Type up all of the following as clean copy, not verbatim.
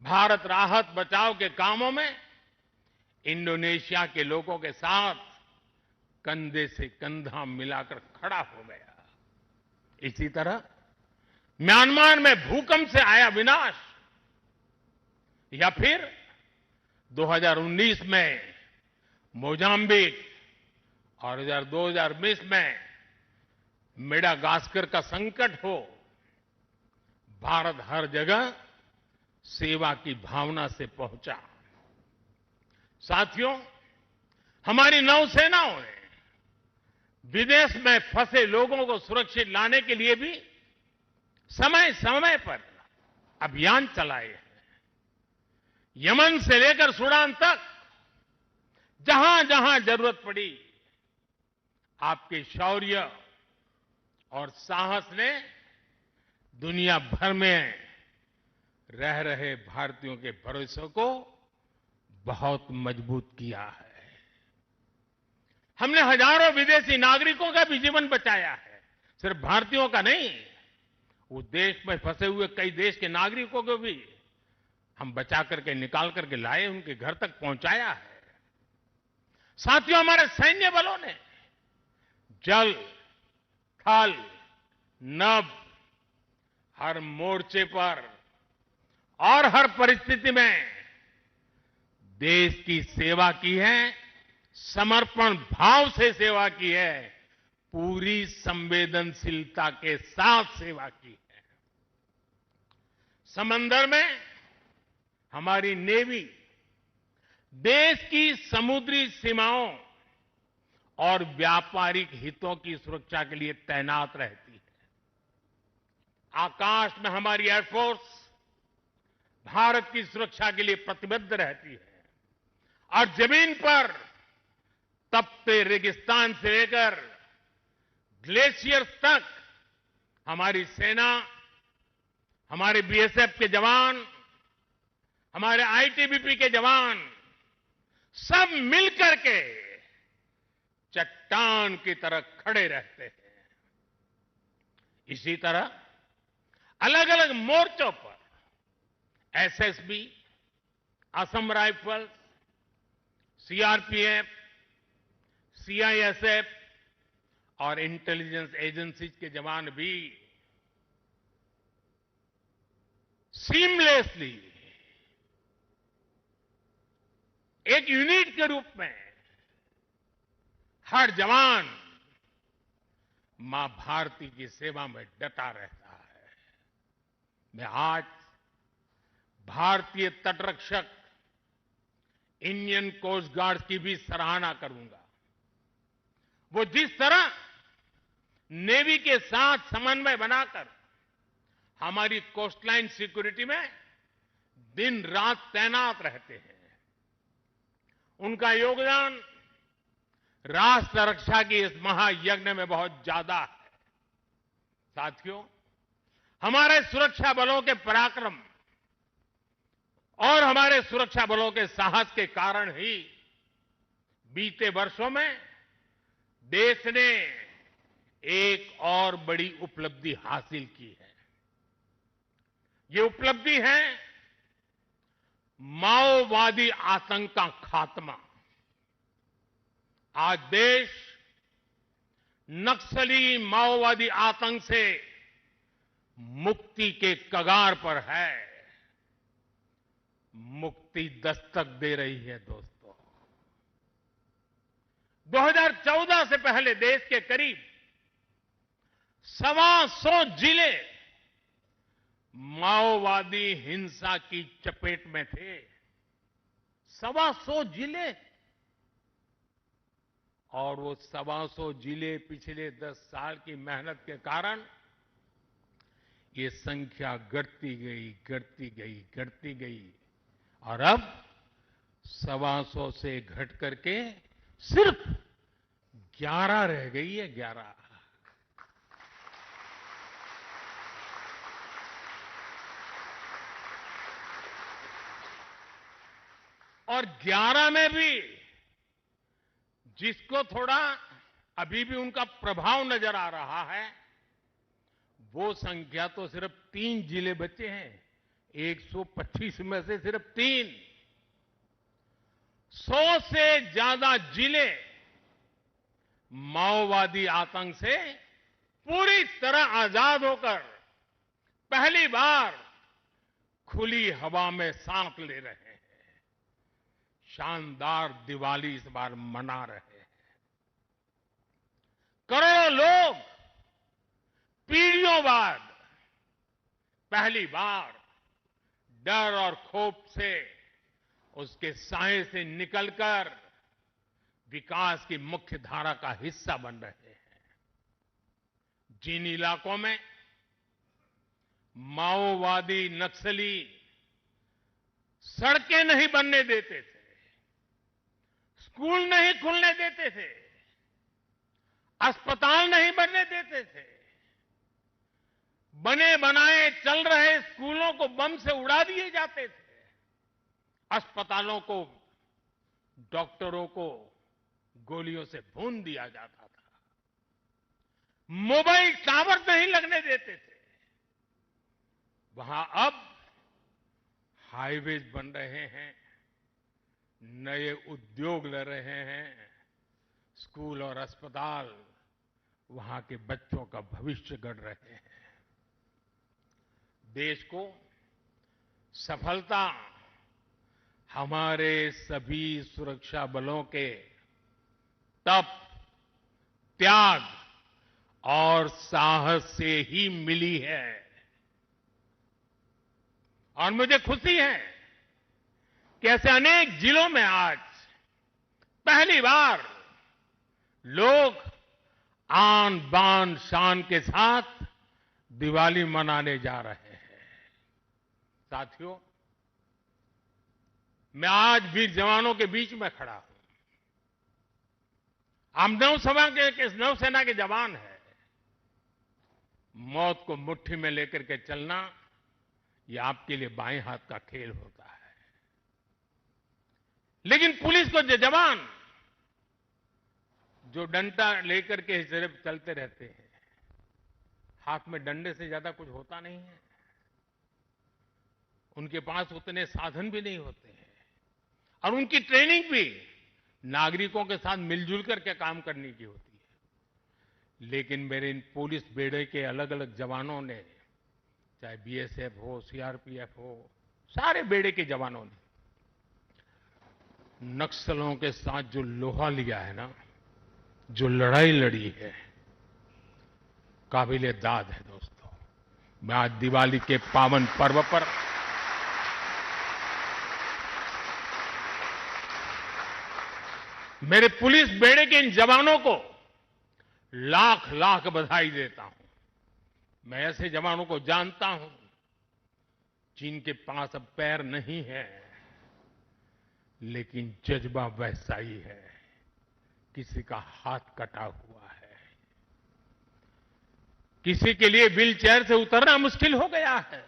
भारत राहत बचाव के कामों में इंडोनेशिया के लोगों के साथ कंधे से कंधा मिलाकर खड़ा हो गया। इसी तरह म्यांमार में भूकंप से आया विनाश, या फिर 2019 में मोजाम्बिक और 2020 में मेडागास्कर का संकट हो, भारत हर जगह सेवा की भावना से पहुंचा। साथियों, हमारी नौसेनाओं ने विदेश में फंसे लोगों को सुरक्षित लाने के लिए भी समय समय पर अभियान चलाए हैं। यमन से लेकर सूडान तक जहां जहां जरूरत पड़ी, आपके शौर्य और साहस ने दुनिया भर में रह रहे भारतीयों के भरोसे को बहुत मजबूत किया है। हमने हजारों विदेशी नागरिकों का भी जीवन बचाया है, सिर्फ भारतीयों का नहीं, उस देश में फंसे हुए कई देश के नागरिकों को भी हम बचा करके निकाल करके लाए, उनके घर तक पहुंचाया है। साथियों, हमारे सैन्य बलों ने जल, थल, नभ, हर मोर्चे पर और हर परिस्थिति में देश की सेवा की है, समर्पण भाव से सेवा की है, पूरी संवेदनशीलता के साथ सेवा की है। समंदर में हमारी नेवी देश की समुद्री सीमाओं और व्यापारिक हितों की सुरक्षा के लिए तैनात रहती है। आकाश में हमारी एयरफोर्स भारत की सुरक्षा के लिए प्रतिबद्ध रहती है, और जमीन पर तपते रेगिस्तान से लेकर ग्लेशियर्स तक हमारी सेना, हमारे बीएसएफ के जवान, हमारे आईटीबीपी के जवान सब मिलकर के चट्टान की तरह खड़े रहते हैं। इसी तरह अलग अलग मोर्चों पर SSB, Assam rifles, CRPF, CISF और इंटेलिजेंस एजेंसीज के जवान भी सीमलेसली एक यूनिट के रूप में हर जवान मां भारती की सेवा में डटा रहता है। मैं आज भारतीय तटरक्षक इंडियन कोस्ट गार्ड की भी सराहना करूंगा। वो जिस तरह नेवी के साथ समन्वय बनाकर हमारी कोस्टलाइन सिक्योरिटी में दिन रात तैनात रहते हैं, उनका योगदान राष्ट्र रक्षा की इस महायज्ञ में बहुत ज्यादा है। साथियों, हमारे सुरक्षा बलों के पराक्रम और हमारे सुरक्षा बलों के साहस के कारण ही बीते वर्षों में देश ने एक और बड़ी उपलब्धि हासिल की है। ये उपलब्धि है माओवादी आतंक का खात्मा। आज देश नक्सली माओवादी आतंक से मुक्ति के कगार पर है। मुक्ति दस्तक दे रही है। दोस्तों, 2014 से पहले देश के करीब 125 जिले माओवादी हिंसा की चपेट में थे। 125 जिले, और वो 125 जिले पिछले 10 साल की मेहनत के कारण ये संख्या घटती गई और अब 125 से घट करके सिर्फ 11 रह गई है। 11। और 11 में भी जिसको थोड़ा अभी भी उनका प्रभाव नजर आ रहा है, वो संख्या तो सिर्फ 3 जिले बचे हैं, 125 में से सिर्फ 3, 100 से ज्यादा जिले माओवादी आतंक से पूरी तरह आजाद होकर पहली बार खुली हवा में सांस ले रहे हैं। शानदार दिवाली इस बार मना रहे हैं। करोड़ों लोग पीढ़ियों बाद पहली बार डर और खौफ से उसके साए से निकलकर विकास की मुख्य धारा का हिस्सा बन रहे हैं। जिन इलाकों में माओवादी नक्सली सड़कें नहीं बनने देते थे, स्कूल नहीं खुलने देते थे, अस्पताल नहीं बनने देते थे, बने बनाए चल रहे स्कूलों को बम से उड़ा दिए जाते थे, अस्पतालों को, डॉक्टरों को गोलियों से भून दिया जाता था, मोबाइल टावर नहीं लगने देते थे, वहां अब हाईवेज बन रहे हैं, नए उद्योग ले रहे हैं, स्कूल और अस्पताल वहां के बच्चों का भविष्य गढ़ रहे हैं। देश को सफलता हमारे सभी सुरक्षा बलों के तप, त्याग और साहस से ही मिली है। और मुझे खुशी है कि ऐसे अनेक जिलों में आज पहली बार लोग आन बान शान के साथ दिवाली मनाने जा रहे हैं। साथियों, मैं आज वीर जवानों के बीच में खड़ा हूं। हम नौसेना के जवान हैं। मौत को मुट्ठी में लेकर के चलना, यह आपके लिए बाएं हाथ का खेल होता है। लेकिन पुलिस को जवान जो डंडा लेकर के सिर्फ चलते रहते हैं, हाथ में डंडे से ज्यादा कुछ होता नहीं है। उनके पास उतने साधन भी नहीं होते हैं और उनकी ट्रेनिंग भी नागरिकों के साथ मिलजुल करके काम करने की होती है। लेकिन मेरे इन पुलिस बेड़े के अलग अलग जवानों ने, चाहे बीएसएफ हो, सीआरपीएफ हो, सारे बेड़े के जवानों ने नक्सलों के साथ जो लोहा लिया है ना, जो लड़ाई लड़ी है, काबिले दाद है। दोस्तों, मैं आज दिवाली के पावन पर्व पर मेरे पुलिस बेड़े के इन जवानों को लाख लाख बधाई देता हूं। मैं ऐसे जवानों को जानता हूं जिनके पास अब पैर नहीं है, लेकिन जज्बा वैसा ही है। किसी का हाथ कटा हुआ है, किसी के लिए व्हील चेयर से उतरना मुश्किल हो गया है।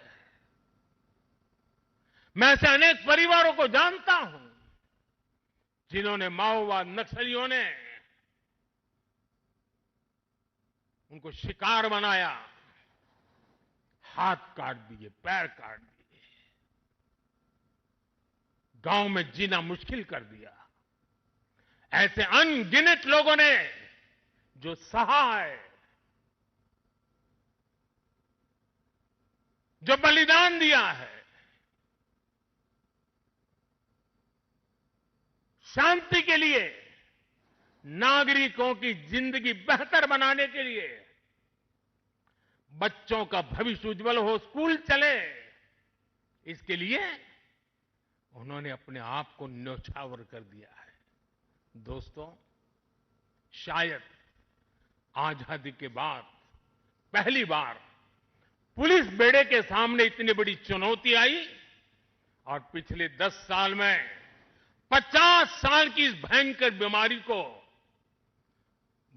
मैं ऐसे अनेक परिवारों को जानता हूं जिन्होंने माओवाद नक्सलियों ने उनको शिकार बनाया, हाथ काट दिए, पैर काट दिए, गांव में जीना मुश्किल कर दिया। ऐसे अनगिनत लोगों ने जो सहा है, जो बलिदान दिया है, शांति के लिए, नागरिकों की जिंदगी बेहतर बनाने के लिए, बच्चों का भविष्य उज्जवल हो, स्कूल चले, इसके लिए उन्होंने अपने आप को न्यौछावर कर दिया है। दोस्तों, शायद आजादी के बाद पहली बार पुलिस बेड़े के सामने इतनी बड़ी चुनौती आई और पिछले 10 साल में 50 साल की इस भयंकर बीमारी को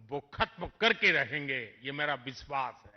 वो खत्म करके रहेंगे, ये मेरा विश्वास है।